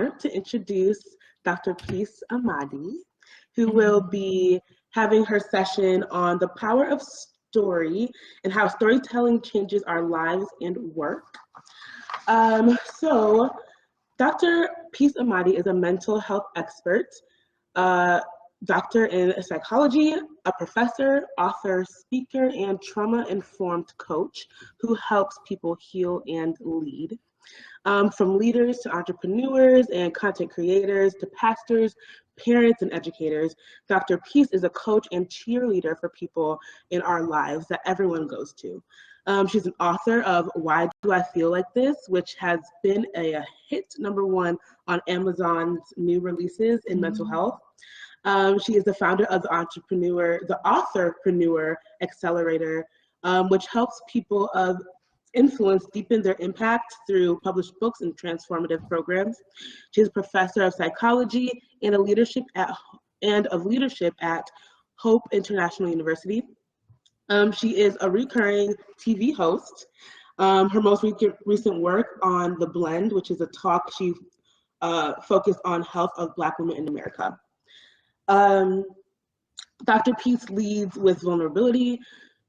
honor to introduce Dr. Peace Amadi, who will be having her session on the power of story and how storytelling changes our lives and work. So Dr. Peace Amadi is a mental health expert, doctor in psychology, a professor, author, speaker, and trauma-informed coach who helps people heal and lead. From leaders to entrepreneurs and content creators to pastors, parents, and educators, Dr. Peace is a coach and cheerleader for people in our lives that everyone goes to. She's an author of Why Do I Feel Like This, which has been a hit #1 on Amazon's new releases in mental health. She is the founder of the Authorpreneur Accelerator, which helps people of influence deepen their impact through published books and transformative programs. She is a professor of psychology and of leadership at Hope International University. She is a recurring TV host. Her most recent work on The Blend, which is a talk she focused on health of Black women in America. Dr. Peace leads with vulnerability,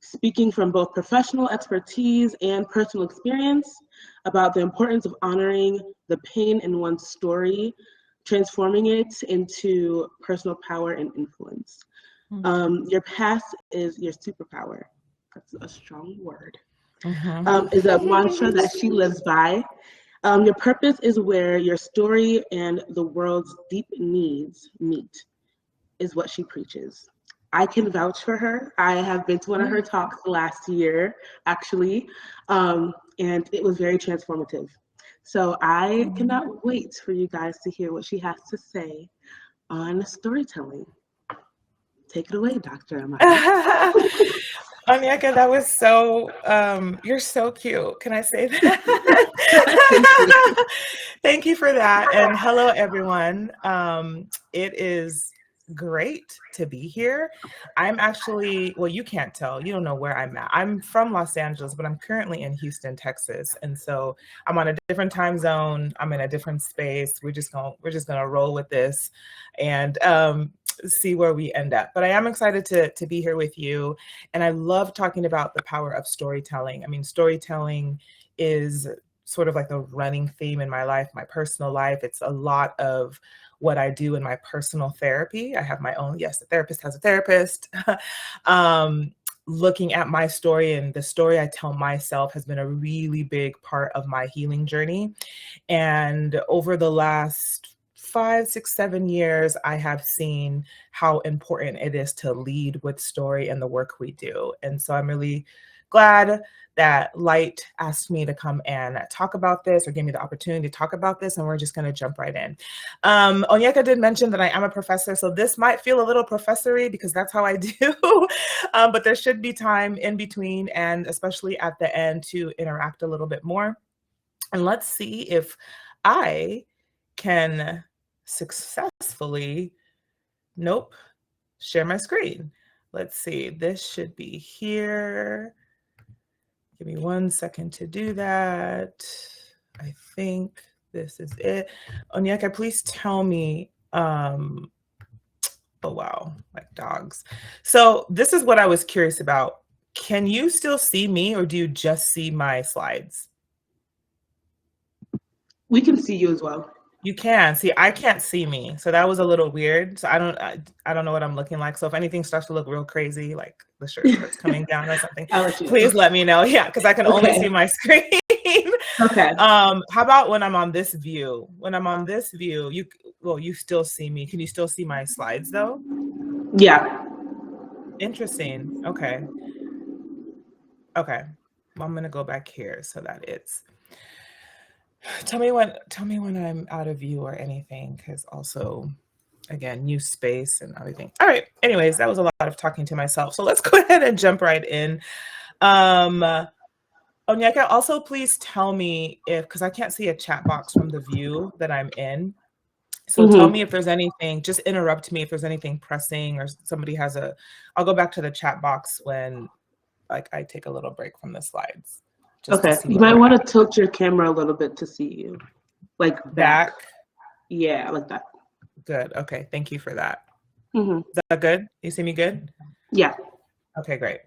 speaking from both professional expertise and personal experience about the importance of honoring the pain in one's story, transforming it into personal power and influence. Your past is your superpower. That's a strong word. Is a mantra that she lives by. Your purpose is where your story and the world's deep needs meet, is what she preaches. I can vouch for her. I have been to one of her talks last year, actually, and it was very transformative. So I cannot wait for you guys to hear what she has to say on storytelling. Take it away, Dr. Amadi. Onyeka, that was so, you're so cute. Can I say that? Thank you for that. And hello, everyone. It is great to be here. I'm actually, well, you can't tell. You don't know where I'm at. I'm from Los Angeles, but I'm currently in Houston, Texas. And so I'm on a different time zone. I'm in a different space. We're just gonna roll with this and see where we end up. But I am excited to be here with you. And I love talking about the power of storytelling. I mean, storytelling is sort of like the running theme in my life, my personal life. It's a lot of what I do in my personal therapy. I have my own, yes, a therapist has a therapist. Looking at my story and the story I tell myself has been a really big part of my healing journey. And over the last 5, 6, 7 years, I have seen how important it is to lead with story in the work we do. And so I'm really glad that Light asked me to come and talk about this, or gave me the opportunity to talk about this, and we're just going to jump right in. Onyeka did mention that I am a professor, so this might feel a little professory because that's how I do, but there should be time in between and especially at the end to interact a little bit more. And let's see if I can successfully, share my screen. Let's see, this should be here. Give me 1 second to do that. I think this is it. Onyeka, please tell me, oh wow, like dogs. So this is what I was curious about. Can you still see me, or do you just see my slides? We can see you as well. You can see, I can't see me. So that was a little weird. So I don't know what I'm looking like. So if anything starts to look real crazy, like the shirt starts coming down or something, please let me know. Yeah, because I can only see my screen. Okay. How about when I'm on this view? When I'm on this view, you still see me. Can you still see my slides though? Yeah. Interesting. Okay. Okay. Well, I'm gonna go back here so that it's. Tell me when I'm out of view or anything, because also, again, new space and everything. All right. Anyways, that was a lot of talking to myself. So let's go ahead and jump right in. Onyeka, also please tell me because I can't see a chat box from the view that I'm in. So tell me if there's anything, just interrupt me if there's anything pressing or somebody has I'll go back to the chat box when I take a little break from the slides. Okay, you might want to tilt your camera a little bit to see you, like back. Yeah, I like that. Good. Okay. Thank you for that. Mm-hmm. Is that good? You see me good? Yeah. Okay, great.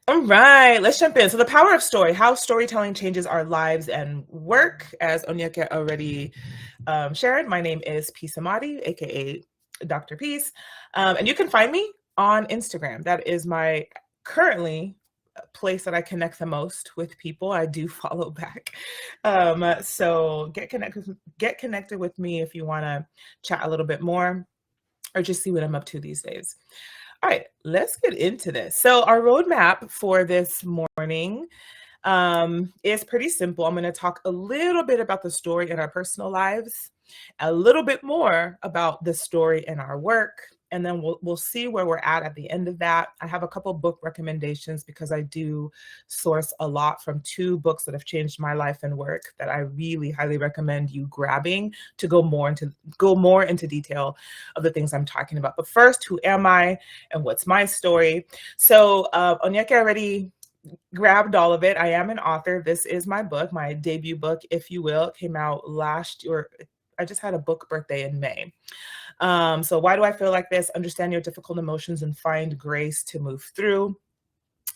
All right, let's jump in. So the power of story, how storytelling changes our lives and work. As Onyeka already shared, my name is Peace Amadi, aka Dr. Peace. And you can find me on Instagram. That is my currently place that I connect the most with people. I do follow back. So get connected with me if you want to chat a little bit more or just see what I'm up to these days. All right, let's get into this. So our roadmap for this morning is pretty simple. I'm going to talk a little bit about the story in our personal lives, a little bit more about the story in our work, and then we'll see where we're at the end of that. I have a couple book recommendations because I do source a lot from two books that have changed my life and work that I really highly recommend you grabbing to go more into detail of the things I'm talking about. But first, who am I and what's my story? So Onyeka already grabbed all of it. I am an author. This is my book, my debut book, if you will. It came out last year. I just had a book birthday in May. So why do I feel like this? Understand your difficult emotions and find grace to move through.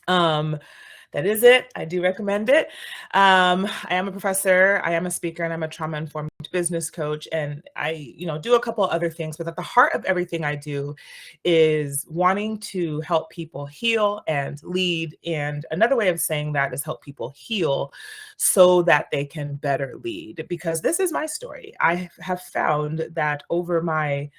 That is it. I do recommend it. I am a professor, I am a speaker, and I'm a trauma-informed business coach. And I, do a couple other things, but at the heart of everything I do is wanting to help people heal and lead. And another way of saying that is help people heal so that they can better lead. Because this is my story. I have found that over my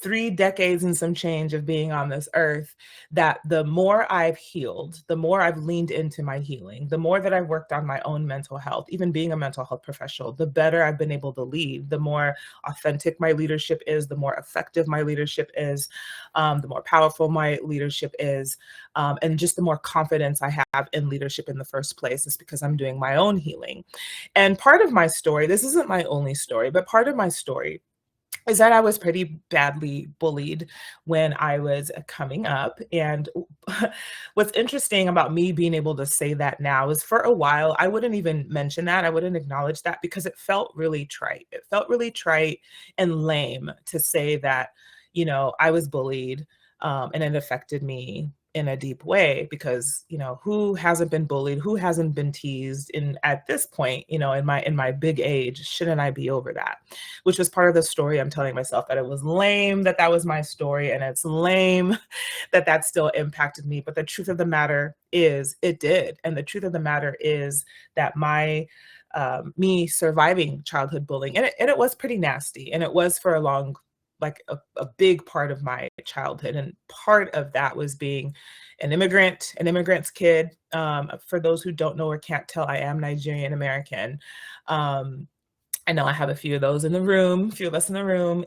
3 decades and some change of being on this earth, that the more I've healed, the more I've leaned into my healing, the more that I've worked on my own mental health, even being a mental health professional, the better I've been able to lead, the more authentic my leadership is, the more effective my leadership is, the more powerful my leadership is, and just the more confidence I have in leadership in the first place is because I'm doing my own healing. And part of my story, this isn't my only story, but part of my story is that I was pretty badly bullied when I was coming up. And what's interesting about me being able to say that now is for a while, I wouldn't even mention that. I wouldn't acknowledge that because it felt really trite. It felt really trite and lame to say that, I was bullied and it affected me in a deep way because, who hasn't been bullied, who hasn't been teased, and at this point, in my big age, shouldn't I be over that? Which was part of the story I'm telling myself, that it was lame that was my story, and it's lame that still impacted me. But the truth of the matter is it did. And the truth of the matter is that me surviving childhood bullying, and it was pretty nasty, and it was for a big part of my childhood. And part of that was being an immigrant's kid. For those who don't know or can't tell, I am Nigerian American. I know I have a few of us in the room.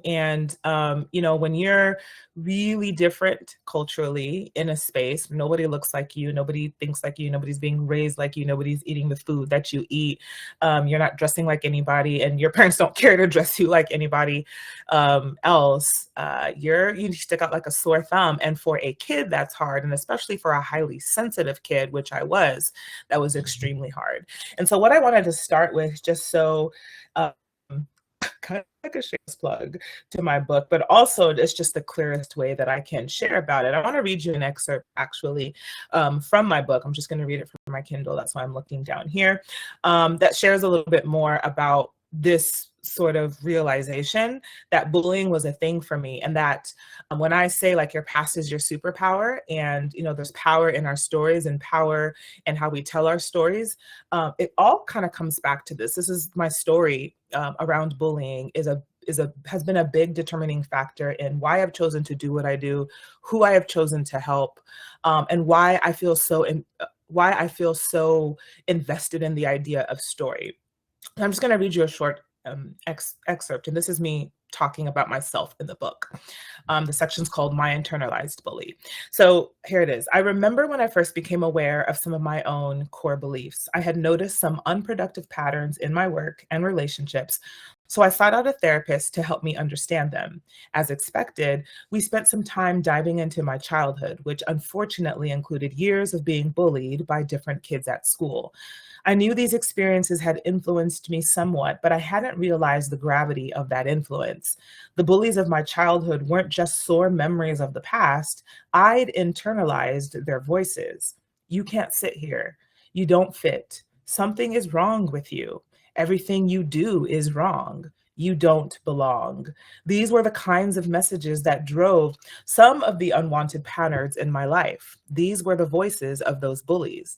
And, when you're really different culturally in a space, nobody looks like you, nobody thinks like you, nobody's being raised like you, nobody's eating the food that you eat. You're not dressing like anybody, and your parents don't care to dress you like anybody else. You stick out like a sore thumb. And for a kid, that's hard. And especially for a highly sensitive kid, which I was, that was extremely hard. And so what I wanted to start with, just so kind of like a shameless plug to my book, but also it's just the clearest way that I can share about it. I want to read you an excerpt actually from my book. I'm just going to read it from my Kindle. That's why I'm looking down here. That shares a little bit more about this sort of realization that bullying was a thing for me, and that when I say like your past is your superpower, and there's power in our stories and power in how we tell our stories, it all kind of comes back to this. This is my story around bullying has been a big determining factor in why I've chosen to do what I do, who I have chosen to help, and why I feel so invested in the idea of story. I'm just going to read you a short excerpt, and this is me talking about myself in the book. The section's called My Internalized Bully. So here it is. I remember when I first became aware of some of my own core beliefs. I had noticed some unproductive patterns in my work and relationships So I sought out a therapist to help me understand them. As expected, we spent some time diving into my childhood, which unfortunately included years of being bullied by different kids at school. I knew these experiences had influenced me somewhat, but I hadn't realized the gravity of that influence. The bullies of my childhood weren't just sore memories of the past, I'd internalized their voices. You can't sit here. You don't fit. Something is wrong with you. Everything you do is wrong. You don't belong. These were the kinds of messages that drove some of the unwanted patterns in my life. These were the voices of those bullies.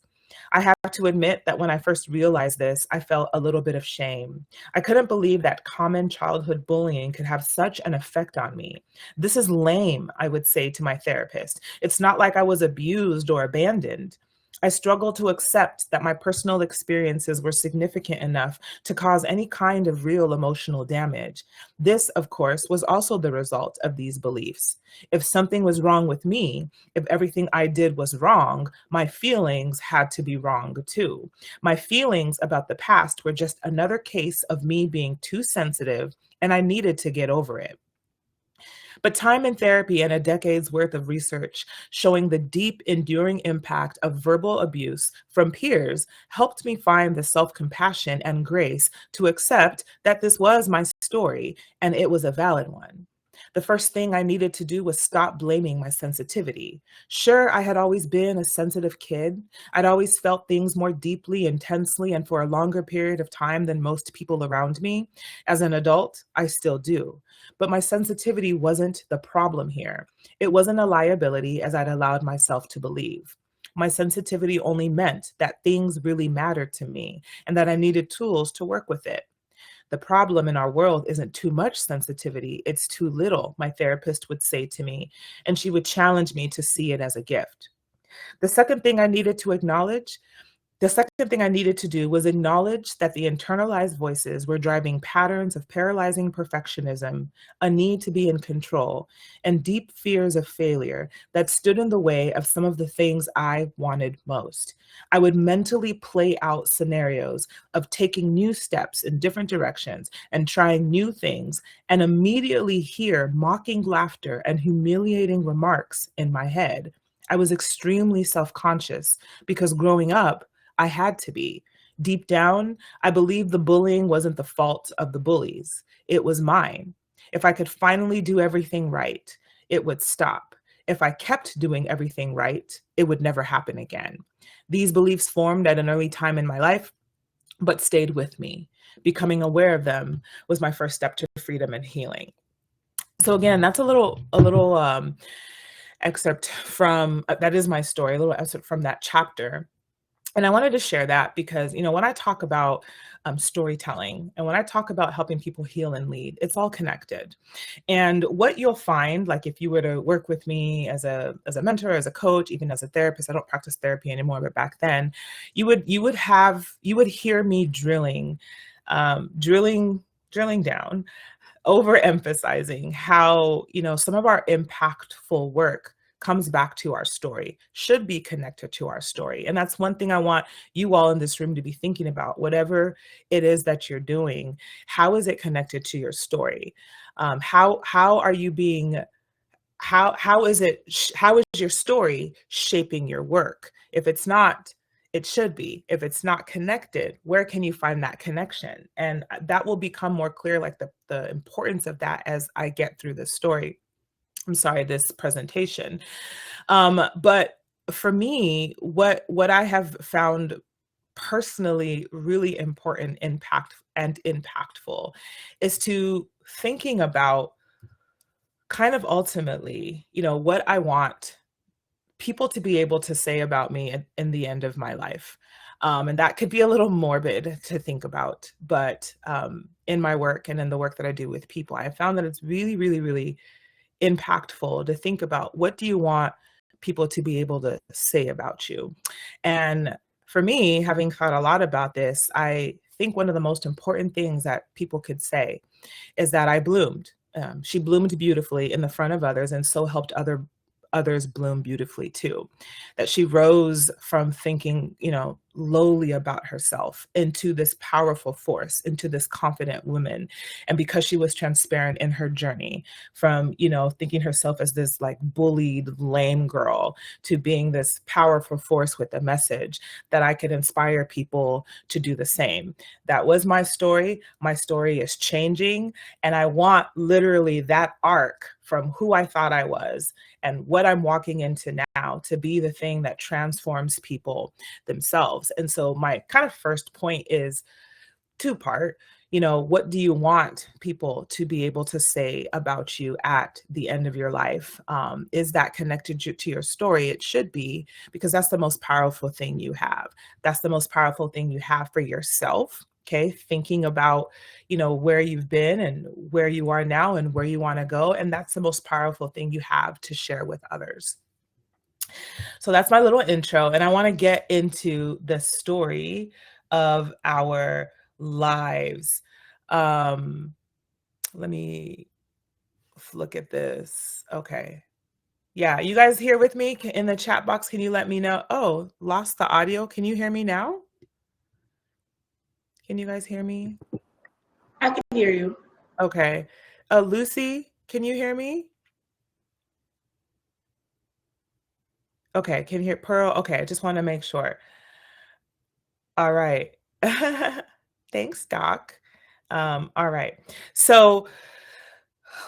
I have to admit that when I first realized this, I felt a little bit of shame. I couldn't believe that common childhood bullying could have such an effect on me. This is lame, I would say to my therapist. It's not like I was abused or abandoned. I struggled to accept that my personal experiences were significant enough to cause any kind of real emotional damage. This, of course, was also the result of these beliefs. If something was wrong with me, if everything I did was wrong, my feelings had to be wrong too. My feelings about the past were just another case of me being too sensitive, and I needed to get over it. But time in therapy and a decade's worth of research showing the deep, enduring impact of verbal abuse from peers helped me find the self compassion and grace to accept that this was my story and it was a valid one. The first thing I needed to do was stop blaming my sensitivity. Sure, I had always been a sensitive kid. I'd always felt things more deeply, intensely, and for a longer period of time than most people around me. As an adult, I still do. But my sensitivity wasn't the problem here. It wasn't a liability as I'd allowed myself to believe. My sensitivity only meant that things really mattered to me and that I needed tools to work with it. The problem in our world isn't too much sensitivity, it's too little, my therapist would say to me, and she would challenge me to see it as a gift. The second thing I needed to acknowledge the second thing I needed to do was acknowledge that the internalized voices were driving patterns of paralyzing perfectionism, a need to be in control, and deep fears of failure that stood in the way of some of the things I wanted most. I would mentally play out scenarios of taking new steps in different directions and trying new things, and immediately hear mocking laughter and humiliating remarks in my head. I was extremely self-conscious because growing up, I had to be. Deep down, I believed the bullying wasn't the fault of the bullies. It was mine. If I could finally do everything right, it would stop. If I kept doing everything right, it would never happen again. These beliefs formed at an early time in my life, but stayed with me. Becoming aware of them was my first step to freedom and healing. So again, that's a little excerpt from that is my story, a little excerpt from that chapter. And I wanted to share that because, when I talk about storytelling and when I talk about helping people heal and lead, it's all connected. And what you'll find, like if you were to work with me as a mentor, as a coach, even as a therapist, I don't practice therapy anymore, but back then, you would hear me drilling down, overemphasizing how, some of our impactful work comes back to our story, should be connected to our story. And that's one thing I want you all in this room to be thinking about. Whatever it is that you're doing, how is it connected to your story? How are you being, how is your story shaping your work? If it's not, it should be. If it's not connected, where can you find that connection? And that will become more clear, like the importance of that as I get through this story. This presentation. But for me, what I have found personally really important, impactful is to thinking about kind of ultimately, what I want people to be able to say about me in the end of my life. And that could be a little morbid to think about, but in my work and in the work that I do with people, I found that it's really, really, really impactful to think about, what do you want people to be able to say about you? And for me, having thought a lot about this, I think one of the most important things that people could say is that I bloomed. She bloomed beautifully in the front of others and so helped others bloom beautifully too. That she rose from thinking, lowly about herself into this powerful force, into this confident woman. And because she was transparent in her journey from, thinking herself as this like bullied, lame girl to being this powerful force with a message, that I could inspire people to do the same. That was my story. My story is changing. And I want literally that arc from who I thought I was and what I'm walking into now to be the thing that transforms people themselves. And so my kind of first point is two-part. What do you want people to be able to say about you at the end of your life? Is that connected to your story? It should be, because that's the most powerful thing you have. That's the most powerful thing you have for yourself. Okay, thinking about, where you've been and where you are now and where you want to go. And that's the most powerful thing you have to share with others. So that's my little intro. And I want to get into the story of our lives. Let me look at this. Okay. Yeah, you guys here with me in the chat box? Can you let me know? Oh, lost the audio. Can you hear me now? Can you guys hear me? I can hear you. Okay. Lucy, can you hear me? Okay, can you hear Pearl? Okay, I just want to make sure. All right. Thanks, Doc. All right. So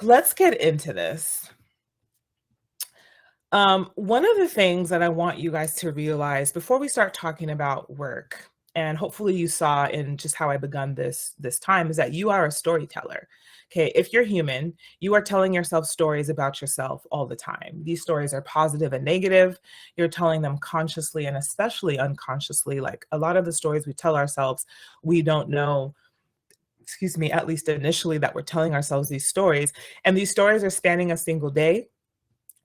let's get into this. One of the things that I want you guys to realize before we start talking about work, and hopefully you saw in just how I begun this time, is that you are a storyteller. Okay, if you're human, you are telling yourself stories about yourself all the time. These stories are positive and negative. You're telling them consciously and especially unconsciously. Like a lot of the stories we tell ourselves, we don't know, at least initially, that we're telling ourselves these stories. And these stories are spanning a single day,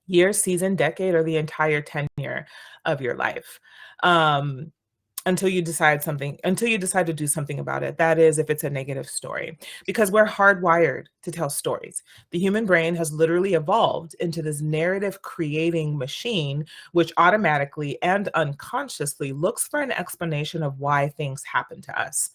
year, season, decade, or the entire tenure of your life. Until you decide to do something about it. That is, if it's a negative story, because we're hardwired to tell stories. The human brain has literally evolved into this narrative creating machine, which automatically and unconsciously looks for an explanation of why things happen to us.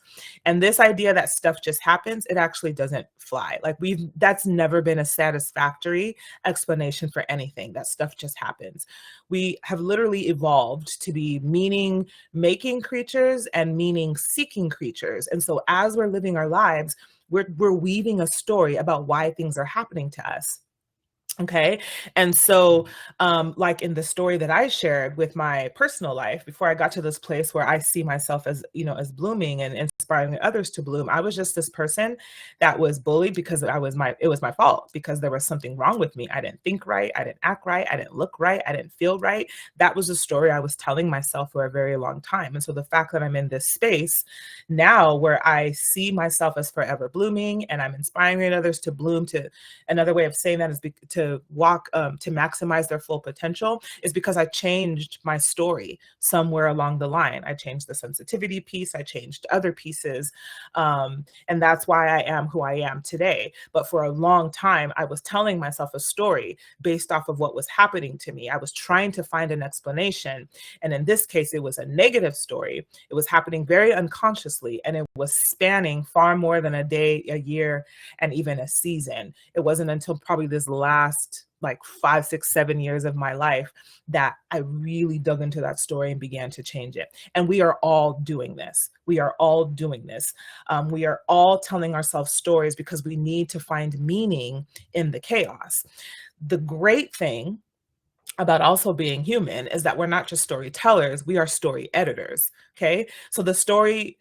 And this idea that stuff just happens, it actually doesn't fly. Like that's never been a satisfactory explanation for anything, that stuff just happens. We have literally evolved to be meaning-making creatures and meaning-seeking creatures. And so as we're living our lives, we're weaving a story about why things are happening to us. Okay. And so, like in the story that I shared with my personal life, before I got to this place where I see myself as, as blooming and inspiring others to bloom, I was just this person that was bullied because it was my fault, because there was something wrong with me. I didn't think right. I didn't act right. I didn't look right. I didn't feel right. That was a story I was telling myself for a very long time. And so the fact that I'm in this space now where I see myself as forever blooming and I'm inspiring others to bloom, to another way of saying that is to walk, to maximize their full potential, is because I changed my story somewhere along the line. I changed the sensitivity piece, I changed other pieces, and that's why I am who I am today. But for a long time, I was telling myself a story based off of what was happening to me. I was trying to find an explanation. And in this case, it was a negative story. It was happening very unconsciously, and it was spanning far more than a day, a year, and even a season. It wasn't until probably this last like 5, 6, 7 years of my life that I really dug into that story and began to change it. And we are all doing this. We are all doing this. We are all telling ourselves stories because we need to find meaning in the chaos. The great thing about also being human is that we're not just storytellers, we are story editors. Okay. So the story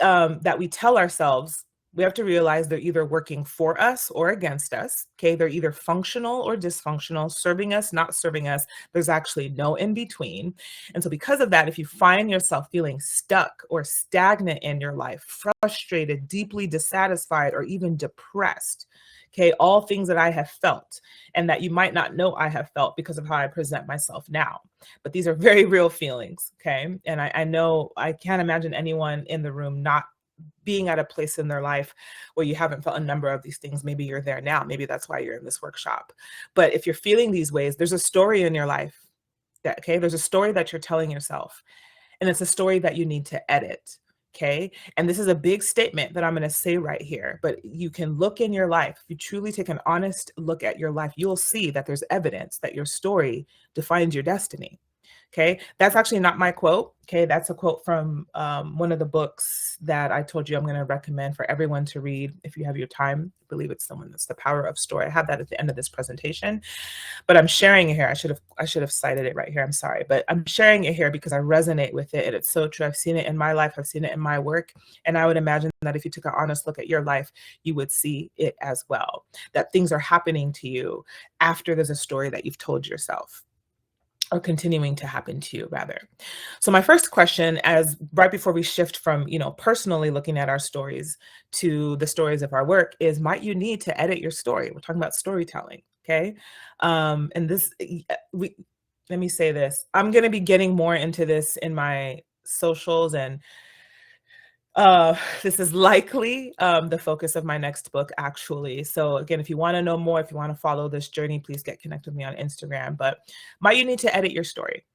that we tell ourselves, we have to realize they're either working for us or against us. Okay. They're either functional or dysfunctional, serving us, not serving us. There's actually no in between. And so because of that, if you find yourself feeling stuck or stagnant in your life, frustrated, deeply dissatisfied, or even depressed, okay, all things that I have felt and that you might not know I have felt because of how I present myself now. But these are very real feelings, okay? And I know, I can't imagine anyone in the room not being at a place in their life where you haven't felt a number of these things. Maybe you're there now. Maybe that's why you're in this workshop. But if you're feeling these ways, there's a story in your life. There's a story that you're telling yourself. and it's a story that you need to edit. Okay. And this is a big statement that I'm going to say right here, but you can look in your life. If you truly take an honest look at your life, you'll see that there's evidence that your story defines your destiny. Okay, that's actually not my quote. Okay, that's a quote from one of the books that I told you I'm going to recommend for everyone to read if you have your time. I believe it's someone that's The Power of Story. I have that at the end of this presentation, but I'm sharing it here. I should have cited it right here. I'm sorry, but I'm sharing it here because I resonate with it, and it's so true. I've seen it in my life. I've seen it in my work, and I would imagine that if you took an honest look at your life, you would see it as well. That things are happening to you after there's a story that you've told yourself, or continuing to happen to you rather. So my first question, as right before we shift from, personally looking at our stories to the stories of our work, is might you need to edit your story? We're talking about storytelling. Okay. And this, let me say this, I'm going to be getting more into this in my socials, and this is likely the focus of my next book, actually. So again, if you want to know more, if you want to follow this journey, please get connected with me on Instagram. But might you need to edit your story?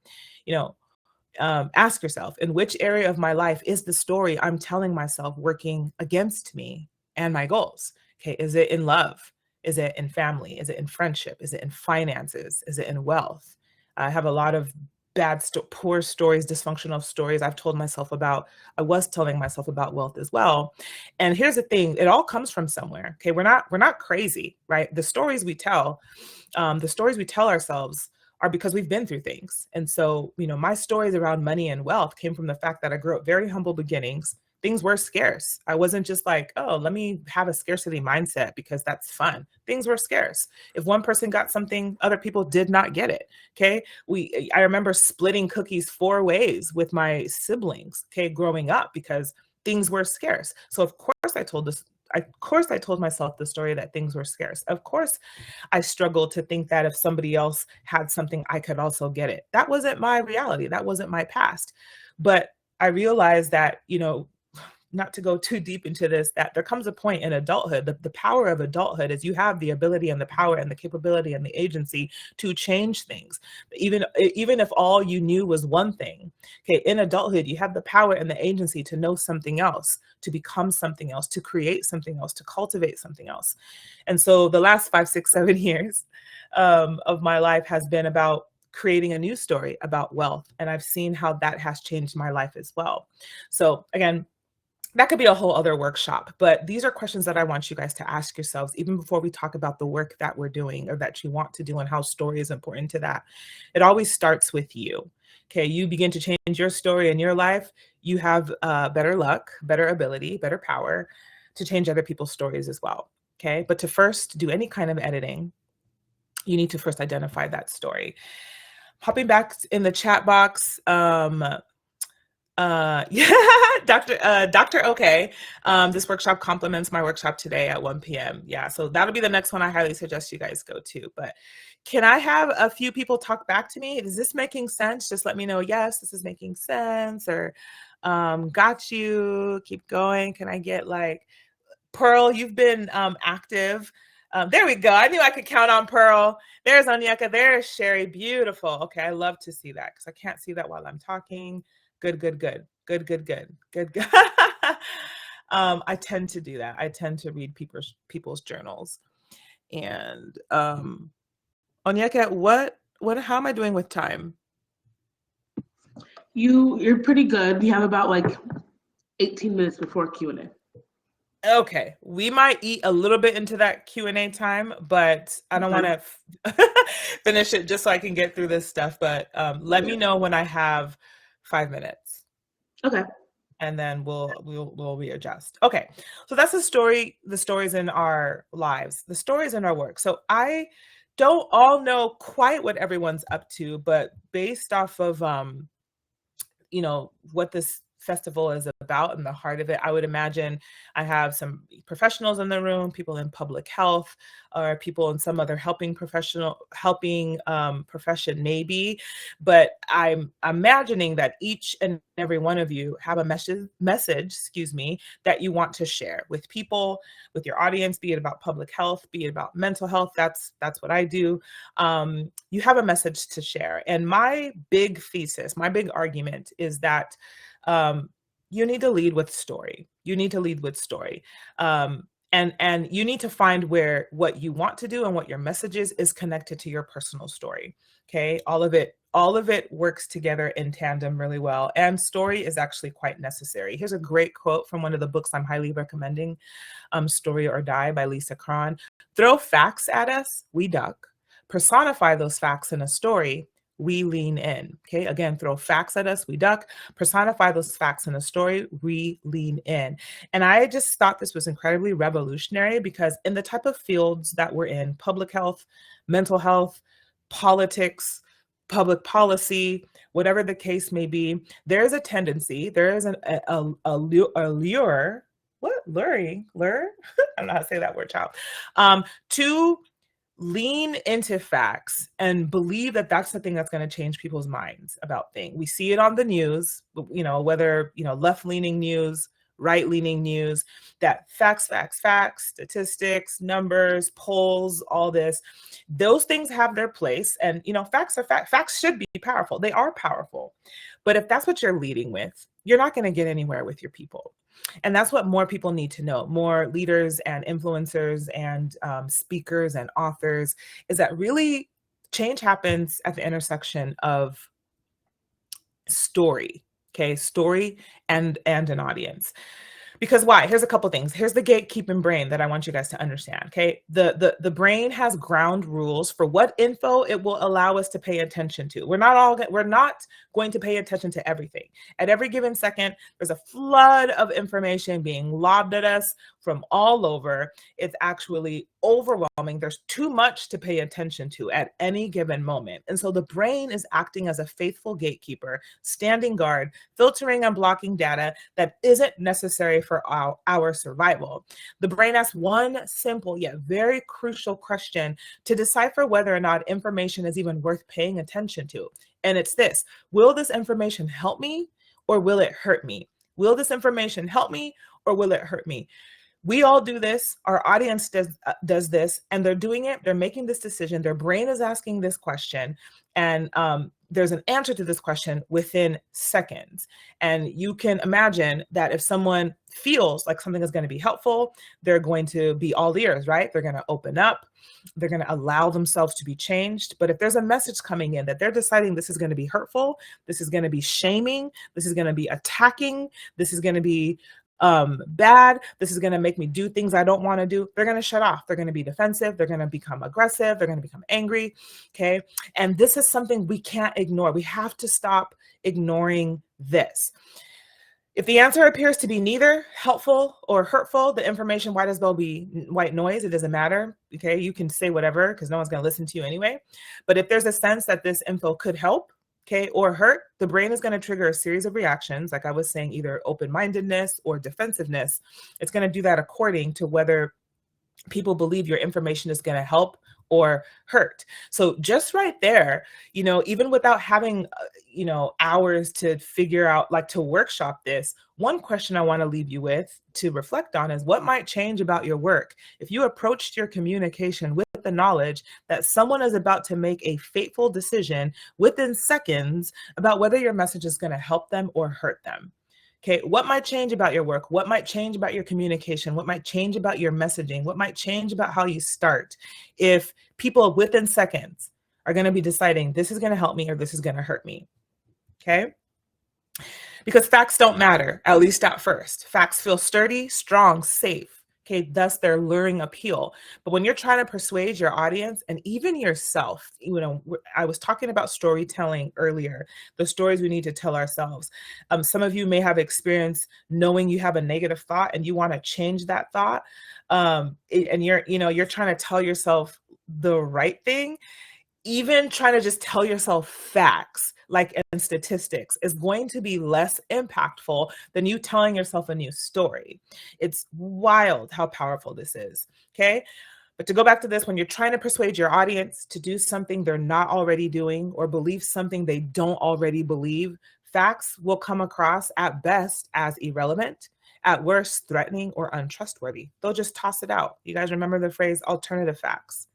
Ask yourself, in which area of my life is the story I'm telling myself working against me and my goals? Okay, is it in love? Is it in family? Is it in friendship? Is it in finances? Is it in wealth? I have a lot of poor stories, dysfunctional stories I was telling myself about wealth as well. And here's the thing, it all comes from somewhere. Okay. We're not crazy, right? The stories we tell ourselves are because we've been through things. And so, my stories around money and wealth came from the fact that I grew up very humble beginnings. Things were scarce. I wasn't just like, oh, let me have a scarcity mindset because that's fun. Things were scarce. If one person got something, other people did not get it. Okay. I remember splitting cookies 4 ways with my siblings, okay, growing up, because things were scarce. So of course I told myself the story that things were scarce. Of course, I struggled to think that if somebody else had something, I could also get it. That wasn't my reality. That wasn't my past. But I realized that, not to go too deep into this, that there comes a point in adulthood, the power of adulthood is you have the ability and the power and the capability and the agency to change things. Even if all you knew was one thing, okay, in adulthood, you have the power and the agency to know something else, to become something else, to create something else, to cultivate something else. And so the last 5, 6, 7 years of my life has been about creating a new story about wealth. And I've seen how that has changed my life as well. So again, that could be a whole other workshop, but these are questions that I want you guys to ask yourselves, even before we talk about the work that we're doing or that you want to do and how story is important to that. It always starts with you. Okay, you begin to change your story in your life, you have better luck, better ability, better power to change other people's stories as well. Okay, but to first do any kind of editing, you need to first identify that story. Hopping back in the chat box, yeah, Dr. Okay. This workshop complements my workshop today at 1 p.m. Yeah, so that'll be the next one I highly suggest you guys go to. But can I have a few people talk back to me? Is this making sense? Just let me know, yes, this is making sense, or got you, keep going. Can I get like, Pearl, you've been active. There we go. I knew I could count on Pearl. There's Onyeka. There's Sherry. Beautiful. Okay, I love to see that because I can't see that while I'm talking. Good. I tend to do that. I tend to read people's journals. And Onyeka, how am I doing with time? You're pretty good. We have about like 18 minutes before Q&A. Okay, we might eat a little bit into that Q&A time, but I don't want to finish it just so I can get through this stuff. But let me know when I have 5 minutes. Okay. And then we'll readjust. Okay, so that's the stories in our lives, the stories in our work. So I don't all know quite what everyone's up to, but based off of what this festival is about and the heart of it. I would imagine I have some professionals in the room, people in public health, or people in some other helping profession maybe. But I'm imagining that each and every one of you have a message, that you want to share with people, with your audience, be it about public health, be it about mental health. That's what I do. You have a message to share. And my big thesis, my big argument is that you need to lead with story. You need to lead with story. And you need to find where what you want to do and what your message is connected to your personal story. Okay. All of it works together in tandem really well. And story is actually quite necessary. Here's a great quote from one of the books I'm highly recommending, Story or Die by Lisa Cron. Throw facts at us, we duck. Personify those facts in a story, we lean in. Okay, again, throw facts at us, we duck. Personify those facts in a story, we lean in. And I just thought this was incredibly revolutionary because in the type of fields that we're in, public health, mental health, politics, public policy, whatever the case may be, there is a tendency, there is a lure, luring? Lure? I don't know how to say that word, child. To lean into facts and believe that that's the thing that's going to change people's minds about things. We see it on the news, whether, left-leaning news, right-leaning news, that facts, statistics, numbers, polls, all this, those things have their place. And, facts are facts. Facts should be powerful. They are powerful. But if that's what you're leading with, you're not going to get anywhere with your people. And that's what more people need to know, more leaders and influencers and speakers and authors, is that really change happens at the intersection of story, okay, story and an audience. Because why? Here's a couple things. Here's the gatekeeping brain that I want you guys to understand, okay? The brain has ground rules for what info it will allow us to pay attention to. We're not going to pay attention to everything. At every given second, there's a flood of information being lobbed at us from all over. It's actually overwhelming. There's too much to pay attention to at any given moment. And so the brain is acting as a faithful gatekeeper, standing guard, filtering and blocking data that isn't necessary for our survival. The brain asks one simple yet very crucial question to decipher whether or not information is even worth paying attention to. And it's this: will this information help me or will it hurt me? Will this information help me or will it hurt me? We all do this. Our audience does this, and they're doing it. They're making this decision. Their brain is asking this question, and there's an answer to this question within seconds. And you can imagine that if someone feels like something is going to be helpful, they're going to be all ears, right? They're going to open up. They're going to allow themselves to be changed. But if there's a message coming in that they're deciding this is going to be hurtful, this is going to be shaming, this is going to be attacking, this is going to be bad, this is going to make me do things I don't want to do, they're going to shut off. They're going to be defensive. They're going to become aggressive. They're going to become angry. Okay. And this is something we can't ignore. We have to stop ignoring this. If the answer appears to be neither helpful or hurtful, the information might as well be white noise. It doesn't matter. Okay. You can say whatever because no one's going to listen to you anyway. But if there's a sense that this info could help, okay, or hurt, the brain is going to trigger a series of reactions, like I was saying, either open-mindedness or defensiveness. It's going to do that according to whether people believe your information is going to help or hurt. So just right there, even without having, hours to figure out, like to workshop this, one question I want to leave you with to reflect on is what might change about your work if you approached your communication with the knowledge that someone is about to make a fateful decision within seconds about whether your message is going to help them or hurt them. Okay, what might change about your work? What might change about your communication? What might change about your messaging? What might change about how you start if people within seconds are going to be deciding this is going to help me or this is going to hurt me? Okay, because facts don't matter, at least at first. Facts feel sturdy, strong, safe. Okay, thus their luring appeal. But when you're trying to persuade your audience and even yourself, I was talking about storytelling earlier, the stories we need to tell ourselves. Some of you may have experience knowing you have a negative thought and you want to change that thought. And you're trying to tell yourself the right thing. even trying to just tell yourself facts, like in statistics, is going to be less impactful than you telling yourself a new story. It's wild how powerful this is, okay? But to go back to this, when you're trying to persuade your audience to do something they're not already doing or believe something they don't already believe, facts will come across at best as irrelevant, at worst threatening or untrustworthy. They'll just toss it out. You guys remember the phrase alternative facts?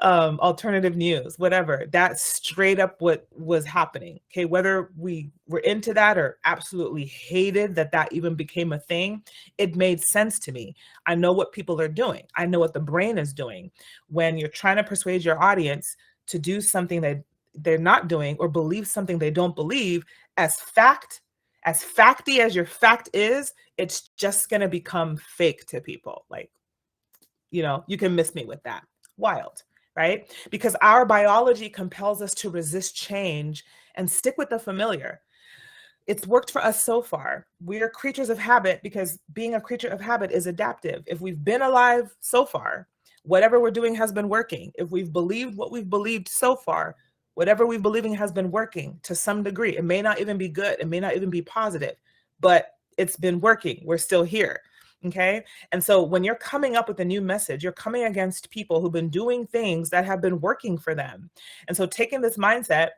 Alternative news, whatever. That's straight up what was happening. Okay, whether we were into that or absolutely hated that even became a thing, it made sense to me. I know what people are doing. I know what the brain is doing when you're trying to persuade your audience to do something that they're not doing or believe something they don't believe as fact. As facty as your fact is, it's just going to become fake to people. Like, you can miss me with that. Wild. Right? Because our biology compels us to resist change and stick with the familiar. It's worked for us so far. We are creatures of habit because being a creature of habit is adaptive. If we've been alive so far, whatever we're doing has been working. If we've believed what we've believed so far, whatever we're believing has been working to some degree. It may not even be good. It may not even be positive, but it's been working. We're still here. Okay. And so when you're coming up with a new message, you're coming against people who've been doing things that have been working for them. And so taking this mindset,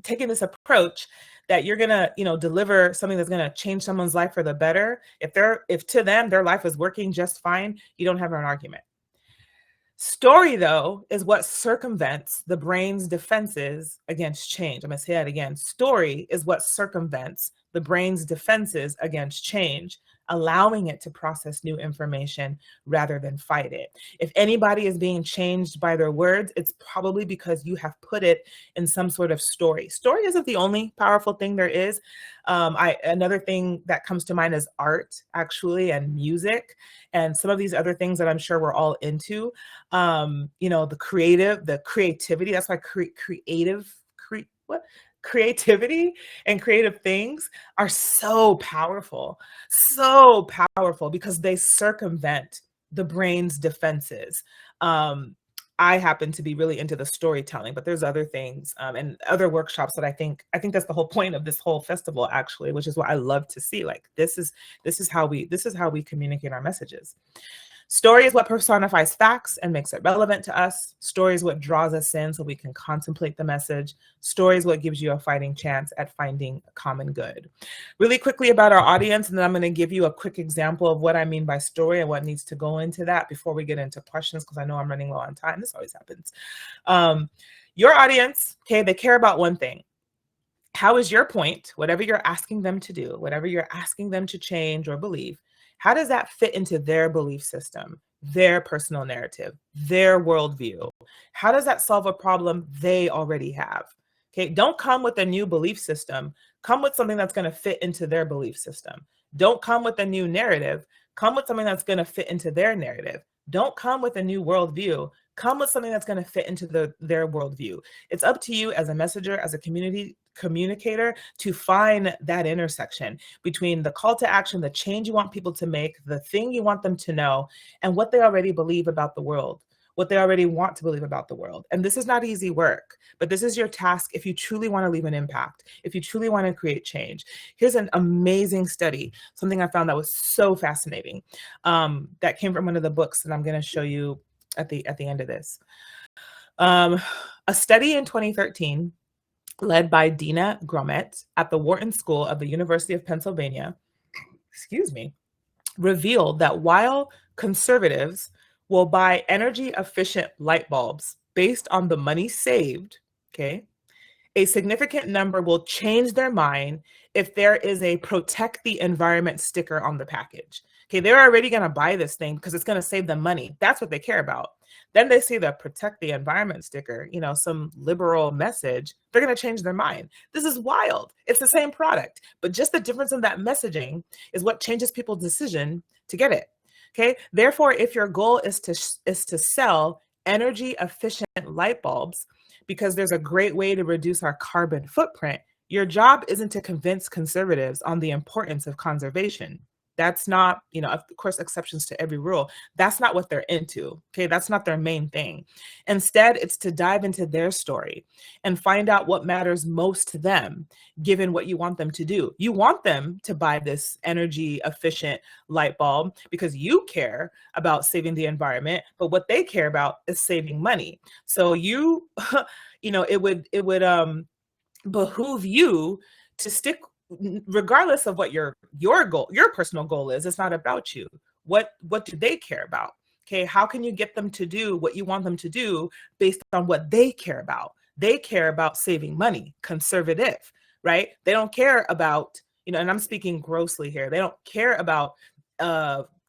taking this approach that you're going to, deliver something that's going to change someone's life for the better. If to them, their life is working just fine, you don't have an argument. Story, though, is what circumvents the brain's defenses against change. I'm going to say that again. Story is what circumvents the brain's defenses against change, allowing it to process new information rather than fight it. If anybody is being changed by their words, it's probably because you have put it in some sort of story. Story isn't the only powerful thing there is. Another thing that comes to mind is art, actually, and music, and some of these other things that I'm sure we're all into. The creativity. That's why creativity and creative things are so powerful because they circumvent the brain's defenses. I happen to be really into the storytelling, but there's other things and other workshops that I think that's the whole point of this whole festival, actually, which is what I love to see. Like this is how we communicate our messages. Story is what personifies facts and makes it relevant to us. Story is what draws us in so we can contemplate the message. Story is what gives you a fighting chance at finding a common good. Really quickly about our audience, and then I'm going to give you a quick example of what I mean by story and what needs to go into that before we get into questions, because I know I'm running low on time. This always happens. Your audience, okay, they care about one thing. How is your point, whatever you're asking them to do, whatever you're asking them to change or believe, how does that fit into their belief system, their personal narrative, their worldview? How does that solve a problem they already have? Okay, don't come with a new belief system. Come with something that's going to fit into their belief system. Don't come with a new narrative. Come with something that's going to fit into their narrative. Don't come with a new worldview. Come with something that's going to fit into their worldview. It's up to you as a messenger, as a communicator, to find that intersection between the call to action, the change you want people to make, the thing you want them to know, and what they already believe about the world, what they already want to believe about the world. And this is not easy work, but this is your task if you truly want to leave an impact, if you truly want to create change. Here's an amazing study, something I found that was so fascinating, that came from one of the books that I'm going to show you at the end of this. A study in 2013 led by Dina Grommet at the Wharton School of the University of Pennsylvania, revealed that while conservatives will buy energy-efficient light bulbs based on the money saved, okay, a significant number will change their mind if there is a protect the environment sticker on the package. Okay, they're already going to buy this thing because it's going to save them money. That's what they care about. Then they see the protect the environment sticker, some liberal message, they're going to change their mind. This is wild. It's the same product, but just the difference in that messaging is what changes people's decision to get it. Okay, therefore, if your goal is to sell energy efficient light bulbs because there's a great way to reduce our carbon footprint, your job isn't to convince conservatives on the importance of conservation. That's not, of course, exceptions to every rule. That's not what they're into. Okay. That's not their main thing. Instead, it's to dive into their story and find out what matters most to them, given what you want them to do. You want them to buy this energy efficient light bulb because you care about saving the environment, but what they care about is saving money. So you, it would behoove you to stick, regardless of what your goal, your personal goal is. It's not about you. What do they care about? Okay, how can you get them to do what you want them to do based on what they care about? They care about saving money, conservative, right? They don't care about, and I'm speaking grossly here, they don't care about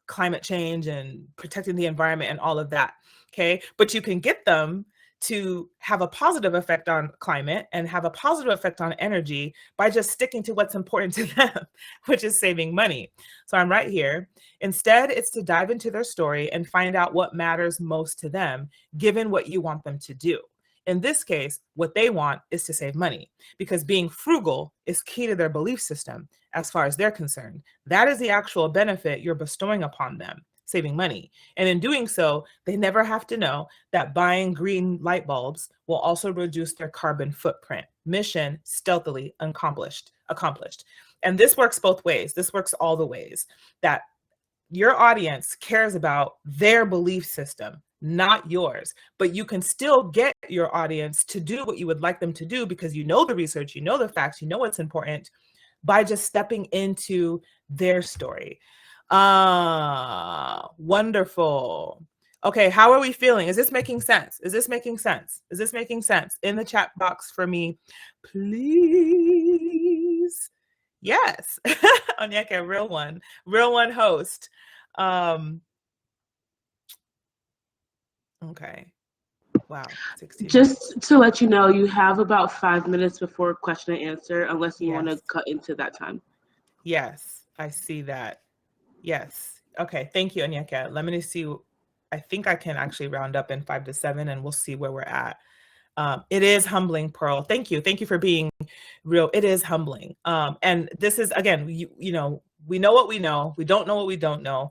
climate change and protecting the environment and all of that. Okay, but you can get them to have a positive effect on climate and have a positive effect on energy by just sticking to what's important to them, which is saving money. So I'm right here. Instead, it's to dive into their story and find out what matters most to them, given what you want them to do. In this case, what they want is to save money, because being frugal is key to their belief system as far as they're concerned. That is the actual benefit you're bestowing upon them, saving money. And in doing so, they never have to know that buying green light bulbs will also reduce their carbon footprint. Mission stealthily accomplished. And this works both ways. This works all the ways that your audience cares about their belief system, not yours. But you can still get your audience to do what you would like them to do because you know the research, you know the facts, you know what's important, by just stepping into their story. Wonderful. Okay, how are we feeling? Is this making sense? Is this making sense? Is this making sense? In the chat box for me, please. Yes. Onyeka, real one host. Okay. Wow. 16 Just minutes. to let you know, you have about 5 minutes before question and answer, unless you want to cut into that time. Yes, I see that. Yes. Okay. Thank you, Onyeka. Let me see. I think I can actually round up in 5 to 7 and we'll see where we're at. It is humbling, Pearl. Thank you. Thank you for being real. It is humbling. And this is, again, we know what we know. We don't know what we don't know.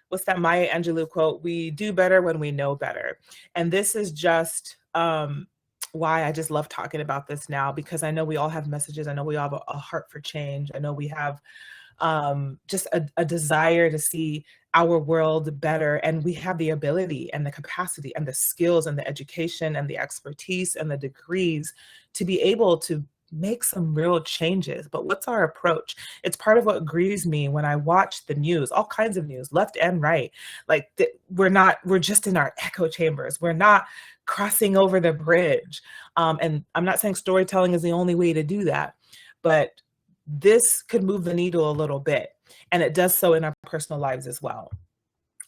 What's that Maya Angelou quote? We do better when we know better. And this is just why I just love talking about this now, because I know we all have messages. I know we all have a heart for change. I know we have just a desire to see our world better. And we have the ability and the capacity and the skills and the education and the expertise and the degrees to be able to make some real changes. But what's our approach? It's part of what grieves me when I watch the news, all kinds of news, left and right. Like we're just in our echo chambers. We're not crossing over the bridge. And I'm not saying storytelling is the only way to do that, but this could move the needle a little bit, and it does so in our personal lives as well.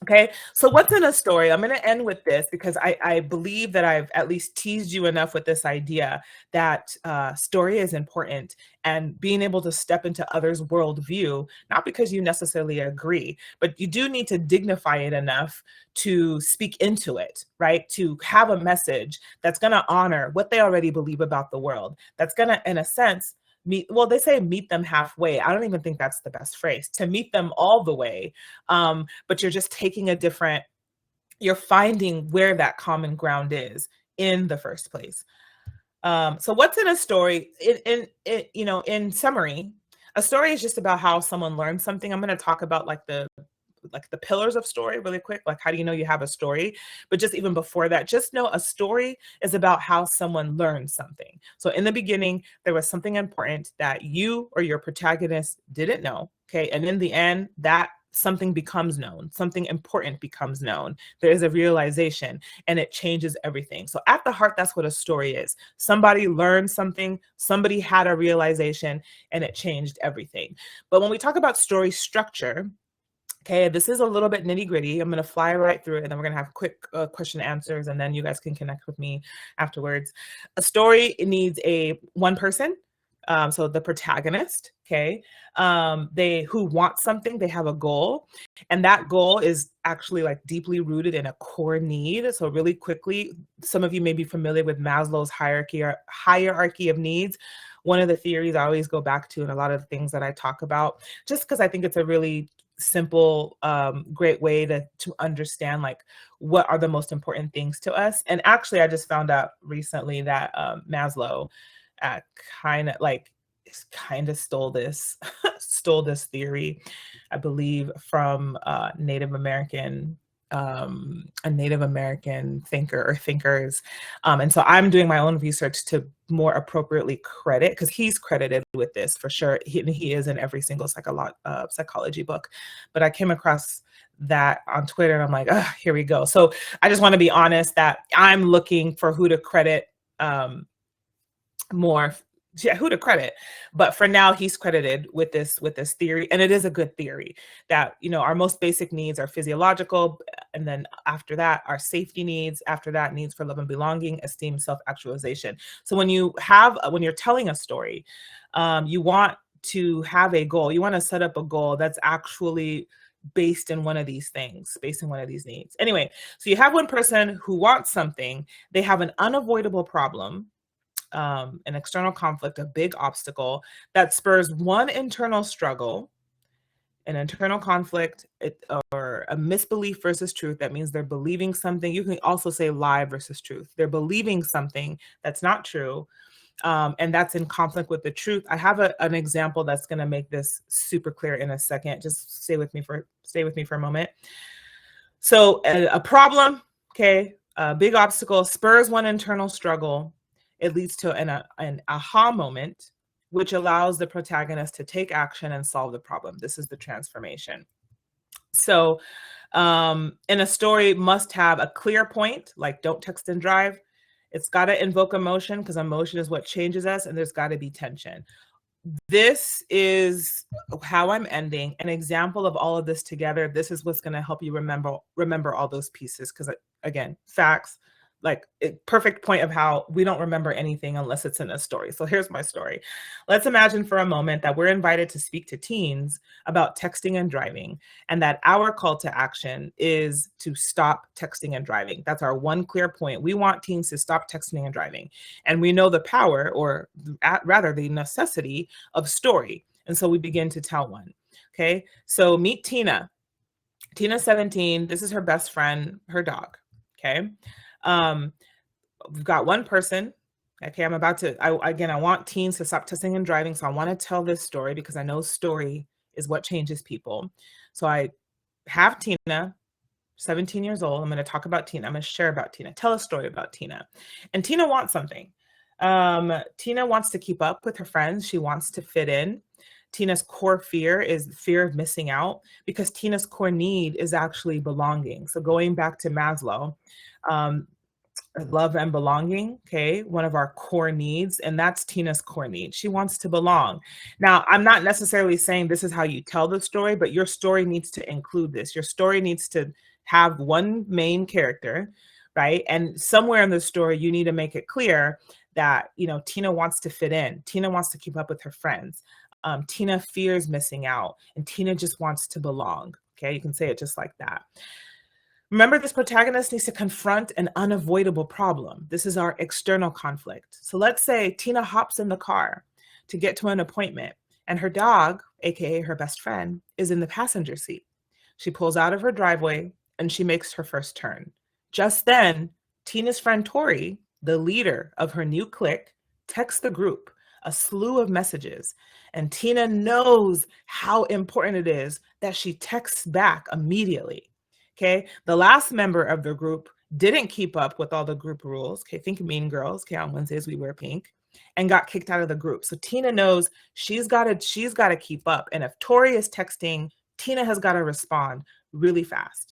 Okay, so what's in a story? I'm going to end with this because I believe that I've at least teased you enough with this idea that story is important, and being able to step into others' worldview, not because you necessarily agree, but you do need to dignify it enough to speak into it, right? To have a message that's going to honor what they already believe about the world, that's going to, in a sense, they say meet them halfway. I don't even think that's the best phrase, to meet them all the way. But you're just taking you're finding where that common ground is in the first place. So what's in a story? In summary, a story is just about how someone learns something. I'm going to talk about like the pillars of story really quick, like how do you know you have a story? But just even before that, just know a story is about how someone learns something. So in the beginning, there was something important that you or your protagonist didn't know, okay? And in the end, that something becomes known, something important becomes known. There is a realization and it changes everything. So at the heart, that's what a story is. Somebody learned something, somebody had a realization, and it changed everything. But when we talk about story structure, okay, this is a little bit nitty gritty. I'm going to fly right through it, and then we're going to have quick question and answers, and then you guys can connect with me afterwards. A story needs one person, so the protagonist, okay? Who want something, they have a goal, and that goal is actually like deeply rooted in a core need. So really quickly, some of you may be familiar with Maslow's hierarchy of needs. One of the theories I always go back to, and a lot of the things that I talk about, just because I think it's a really simple, great way to understand like what are the most important things to us. And actually, I just found out recently that Maslow kind of stole this stole this theory, I believe, from a Native American thinker or thinkers. And so I'm doing my own research to more appropriately credit, because he's credited with this for sure. He is in every single psychology book. But I came across that on Twitter and I'm like, oh, here we go. So I just want to be honest that I'm looking for who to credit more. Yeah, who to credit, but for now he's credited with this theory, and it is a good theory that, you know, our most basic needs are physiological, and then after that our safety needs, after that needs for love and belonging, esteem, self-actualization. So when you're telling a story, you want to have a goal, you want to set up a goal that's actually based in one of these things, based in one of these needs. Anyway, so you have one person who wants something, they have an unavoidable problem, an external conflict, a big obstacle that spurs one internal struggle, an internal conflict, or a misbelief versus truth. That means they're believing something. You can also say lie versus truth. They're believing something that's not true, and that's in conflict with the truth. I have an example that's going to make this super clear in a second. Just stay with me for a moment. So a problem, okay, a big obstacle spurs one internal struggle. It leads to an aha moment, which allows the protagonist to take action and solve the problem. This is the transformation. So in a story, must have a clear point, like don't text and drive. It's got to invoke emotion, because emotion is what changes us, and there's got to be tension. This is how I'm ending. An example of all of this together. This is what's going to help you remember all those pieces, because again, facts. Like perfect point of how we don't remember anything unless it's in a story. So here's my story. Let's imagine for a moment that we're invited to speak to teens about texting and driving, and that our call to action is to stop texting and driving. That's our one clear point. We want teens to stop texting and driving. And we know the power, or rather the necessity, of story. And so we begin to tell one. Okay, so meet Tina. Tina's 17. This is her best friend, her dog. Okay. We've got one person. Okay, I want teens to stop texting and driving. So I want to tell this story because I know story is what changes people. So I have Tina, 17 years old. I'm going to talk about Tina. I'm going to share about Tina, tell a story about Tina. And Tina wants something. Tina wants to keep up with her friends. She wants to fit in. Tina's core fear is fear of missing out, because Tina's core need is actually belonging. So going back to Maslow, love and belonging, okay, one of our core needs, and that's Tina's core need. She wants to belong. Now, I'm not necessarily saying this is how you tell the story, but your story needs to include this. Your story needs to have one main character, right? And somewhere in the story, you need to make it clear that, you know, Tina wants to fit in. Tina wants to keep up with her friends. Tina fears missing out, and Tina just wants to belong. Okay, you can say it just like that. Remember, this protagonist needs to confront an unavoidable problem. This is our external conflict. So let's say Tina hops in the car to get to an appointment, and her dog, aka her best friend, is in the passenger seat. She pulls out of her driveway and she makes her first turn. Just then, Tina's friend Tori, the leader of her new clique, texts the group a slew of messages, and Tina knows how important it is that she texts back immediately. Okay, the last member of the group didn't keep up with all the group rules. Okay, think Mean Girls. Okay, on Wednesdays we wear pink, and got kicked out of the group. So Tina knows she's got to keep up, and if Tori is texting, Tina has got to respond really fast.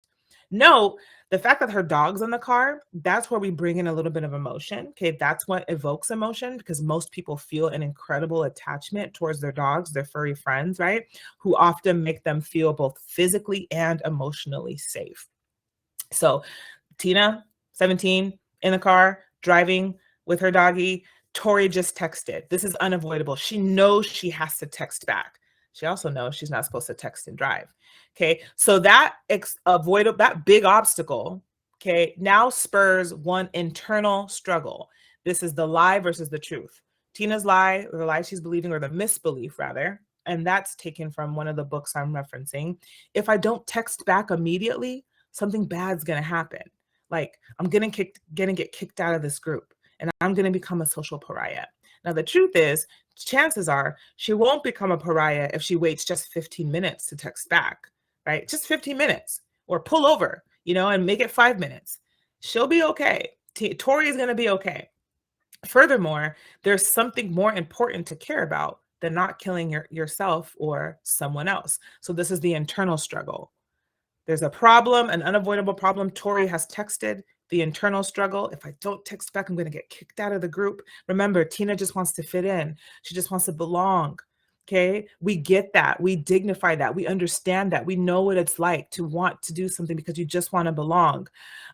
Note the fact that her dog's in the car, that's where we bring in a little bit of emotion. Okay, that's what evokes emotion, because most people feel an incredible attachment towards their dogs, their furry friends, right? Who often make them feel both physically and emotionally safe. So Tina, 17, in the car, driving with her doggy. Tori just texted. This is unavoidable. She knows she has to text back. She also knows she's not supposed to text and drive. Okay, so that that big obstacle, okay, now spurs one internal struggle. This is the lie versus the truth. Tina's lie, or the lie she's believing, or the misbelief rather, and that's taken from one of the books I'm referencing, if I don't text back immediately, something bad's going to happen. Like I'm going to get kicked out of this group and I'm going to become a social pariah. Now, the truth is, chances are she won't become a pariah if she waits just 15 minutes to text back, right? Just 15 minutes, or pull over, and make it 5 minutes. She'll be okay. Tori is going to be okay. Furthermore, there's something more important to care about than not killing yourself or someone else. So this is the internal struggle. There's a problem, an unavoidable problem. Tori has texted. The internal struggle, if I don't text back, I'm going to get kicked out of the group. Remember, Tina just wants to fit in. She just wants to belong. Okay, we get that. We dignify that. We understand that. We know what it's like to want to do something because you just want to belong.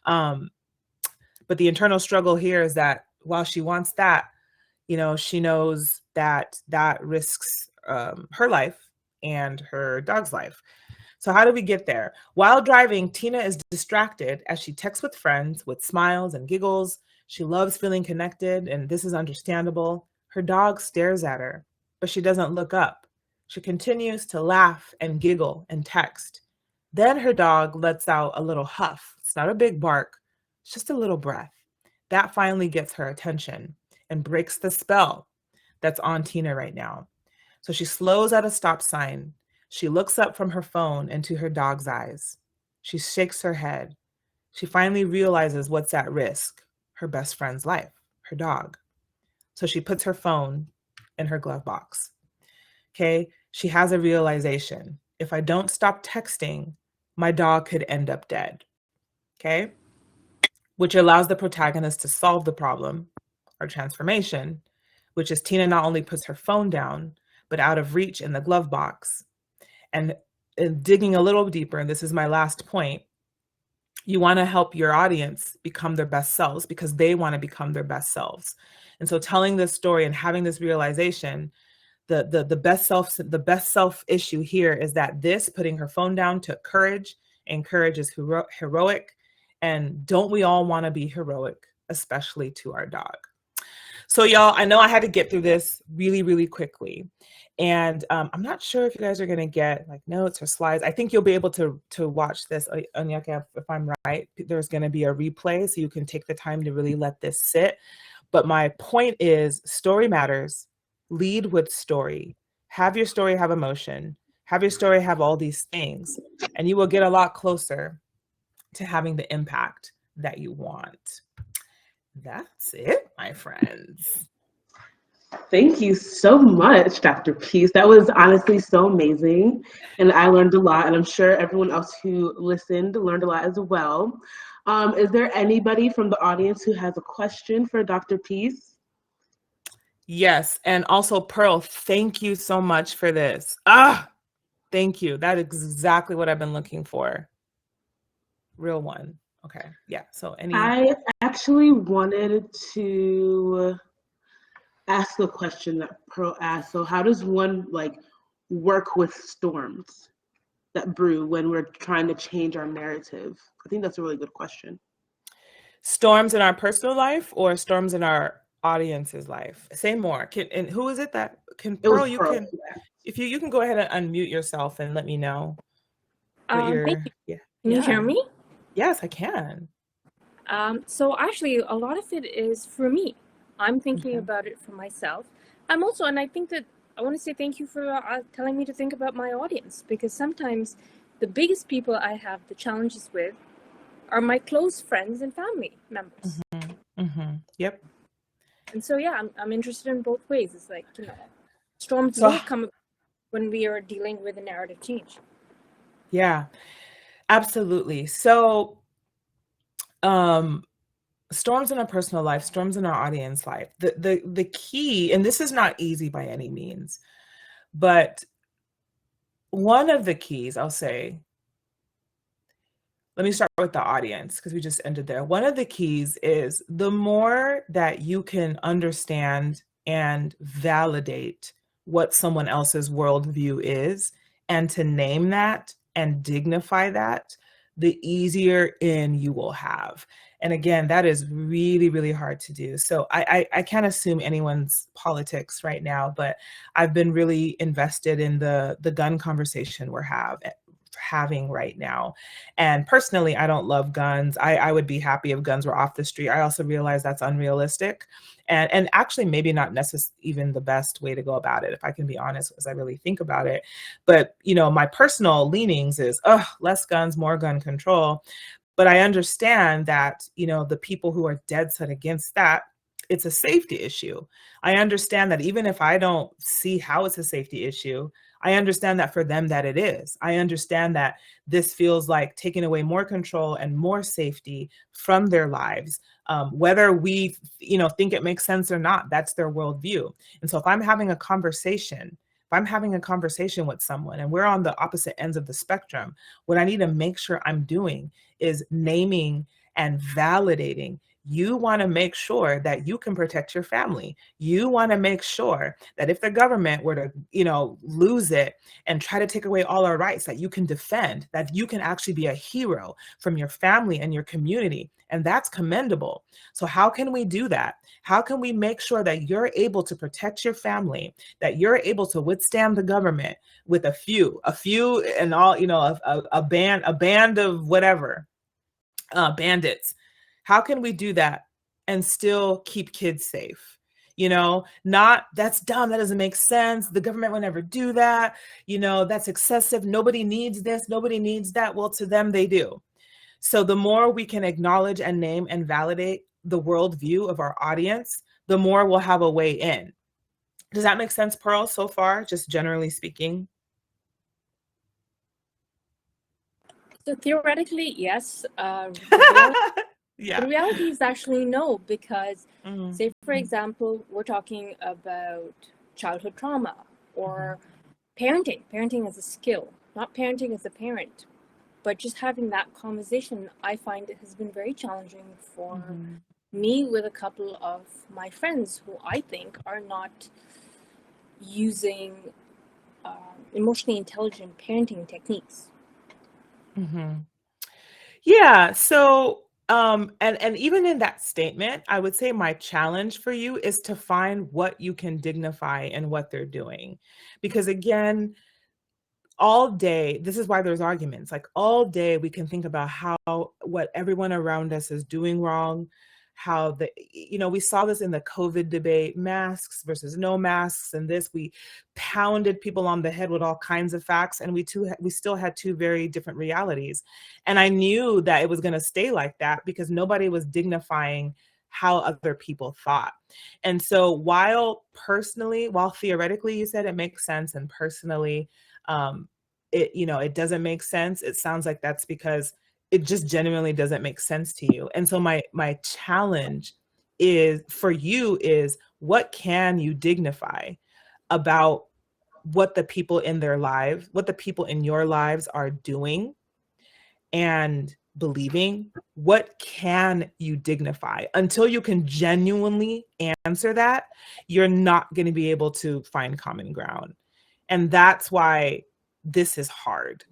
But the internal struggle here is that while she wants that, she knows that that risks her life and her dog's life. So how do we get there? While driving, Tina is distracted as she texts with friends with smiles and giggles. She loves feeling connected, and this is understandable. Her dog stares at her, but she doesn't look up. She continues to laugh and giggle and text. Then her dog lets out a little huff. It's not a big bark, it's just a little breath. That finally gets her attention and breaks the spell that's on Tina right now. So she slows at a stop sign. She looks up from her phone into her dog's eyes. She shakes her head. She finally realizes what's at risk: her best friend's life, her dog. So she puts her phone in her glove box. Okay, she has a realization. If I don't stop texting, my dog could end up dead. Okay, which allows the protagonist to solve the problem or transformation, which is Tina not only puts her phone down, but out of reach in the glove box. And digging a little deeper, and this is my last point, you want to help your audience become their best selves because they want to become their best selves. And so telling this story and having this realization, the best self issue here is that this putting her phone down took courage, and courage is heroic. And don't we all want to be heroic, especially to our dog? So y'all, I know I had to get through this really, really quickly. And I'm not sure if you guys are going to get like notes or slides. I think you'll be able to watch this, Onyeka, if I'm right. There's going to be a replay, so you can take the time to really let this sit. But my point is, story matters. Lead with story. Have your story have emotion. Have your story have all these things. And you will get a lot closer to having the impact that you want. That's it, my friends. Thank you so much, Dr. Peace. That was honestly so amazing. And I learned a lot, and I'm sure everyone else who listened learned a lot as well. Is there anybody from the audience who has a question for Dr. Peace? Yes, and also Pearl, thank you so much for this. Thank you. That is exactly what I've been looking for. Real one. Okay. Yeah. So I actually wanted to ask the question that Pearl asked. So how does one work with storms that brew when we're trying to change our narrative? I think that's a really good question. Storms in our personal life or storms in our audience's life? Say more. And who is it that can Pearl? You Pearl, can, if you can go ahead and unmute yourself and let me know. Thank you. Yeah. Can you hear me? Yes, I can. So actually, a lot of it is for me. I'm thinking about it for myself. And I think that I want to say thank you for telling me to think about my audience, because sometimes the biggest people I have the challenges with are my close friends and family members. Yep. And so, yeah, I'm interested in both ways. It's like, storms will come when we are dealing with a narrative change. Yeah, absolutely. So, storms in our personal life, storms in our audience life. The key, and this is not easy by any means, but one of the keys, I'll say, let me start with the audience because we just ended there. One of the keys is the more that you can understand and validate what someone else's worldview is, and to name that and dignify that, the easier in you will have. And again, that is really, really hard to do. So I can't assume anyone's politics right now, but I've been really invested in the gun conversation we're having right now. And personally, I don't love guns. I would be happy if guns were off the street. I also realize that's unrealistic. And actually maybe not necessarily even the best way to go about it, if I can be honest, as I really think about it. But, you know, my personal leanings is, less guns, more gun control. But I understand that, you know, the people who are dead set against that, it's a safety issue. I understand that even if I don't see how it's a safety issue, I understand that for them that it is. I understand that this feels like taking away more control and more safety from their lives, whether we, you know, think it makes sense or not. That's their worldview. And so if I'm having a conversation with someone and we're on the opposite ends of the spectrum, what I need to make sure I'm doing is naming and validating. You want to make sure that you can protect your family. You want to make sure that if the government were to, you know, lose it and try to take away all our rights, that you can defend, that you can actually be a hero from your family and your community. And that's commendable. So how can we do that? How can we make sure that you're able to protect your family, that you're able to withstand the government with a few and all, you know, a band of whatever, bandits? How can we do that and still keep kids safe? You know, not that's dumb. That doesn't make sense. The government will never do that. You know, that's excessive. Nobody needs this. Nobody needs that. Well, to them, they do. So the more we can acknowledge and name and validate the worldview of our audience, the more we'll have a way in. Does that make sense, Pearl, so far, just generally speaking? So theoretically, yes. Yeah. The reality is actually no, because say, for example, we're talking about childhood trauma or parenting as a skill, not parenting as a parent, but just having that conversation. I find it has been very challenging for me with a couple of my friends who I think are not using emotionally intelligent parenting techniques. Yeah. So, and even in that statement, I would say my challenge for you is to find what you can dignify in what they're doing. Because again, all day, this is why there's arguments. Like all day we can think about what everyone around us is doing wrong, how we saw this in the COVID debate, masks versus no masks, and we pounded people on the head with all kinds of facts, and we still had two very different realities. And I knew that it was going to stay like that because nobody was dignifying how other people thought. And so while theoretically you said it makes sense, and personally, it doesn't make sense, it sounds like that's because it just genuinely doesn't make sense to you. And so my challenge is what can you dignify about what the people in your lives are doing and believing? What can you dignify? Until you can genuinely answer that, you're not going to be able to find common ground. And that's why this is hard.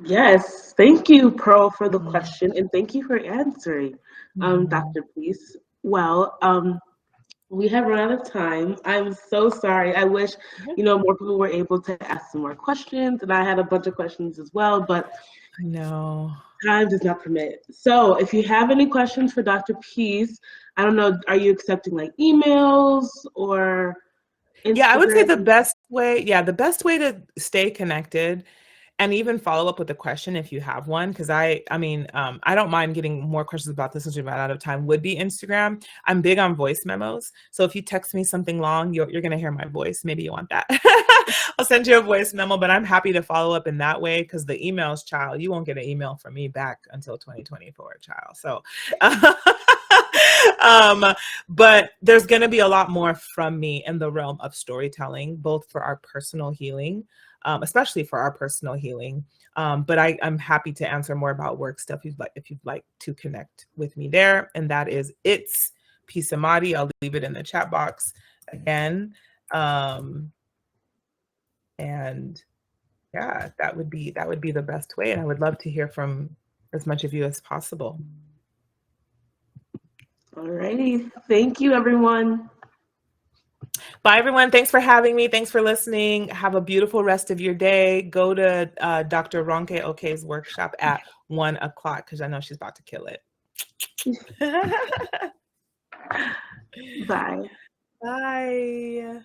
Yes, thank you, Pearl, for the question, and thank you for answering, Dr. Peace. Well, we have run out of time. I'm so sorry. I wish, more people were able to ask some more questions, and I had a bunch of questions as well, but no, time does not permit. So if you have any questions for Dr. Peace, I don't know, are you accepting like emails or Instagram? Yeah, I would say the best way to stay connected and even follow up with a question if you have one, because I don't mind getting more questions about this since we've run out of time, would be Instagram. I'm big on voice memos. So if you text me something long, you're going to hear my voice. Maybe you want that. I'll send you a voice memo, but I'm happy to follow up in that way, because the emails, child, you won't get an email from me back until 2024, child. So, but there's going to be a lot more from me in the realm of storytelling, both for our personal healing, especially for our personal healing. But I'm happy to answer more about work stuff if you'd like to connect with me there. And that is It's Peace Amadi. I'll leave it in the chat box again. And Yeah, that would be the best way. And I would love to hear from as much of you as possible. Alrighty. Thank you, everyone. Bye, everyone. Thanks for having me. Thanks for listening. Have a beautiful rest of your day. Go to Dr. Ronke Oke's workshop at 1:00 because I know she's about to kill it. Bye. Bye.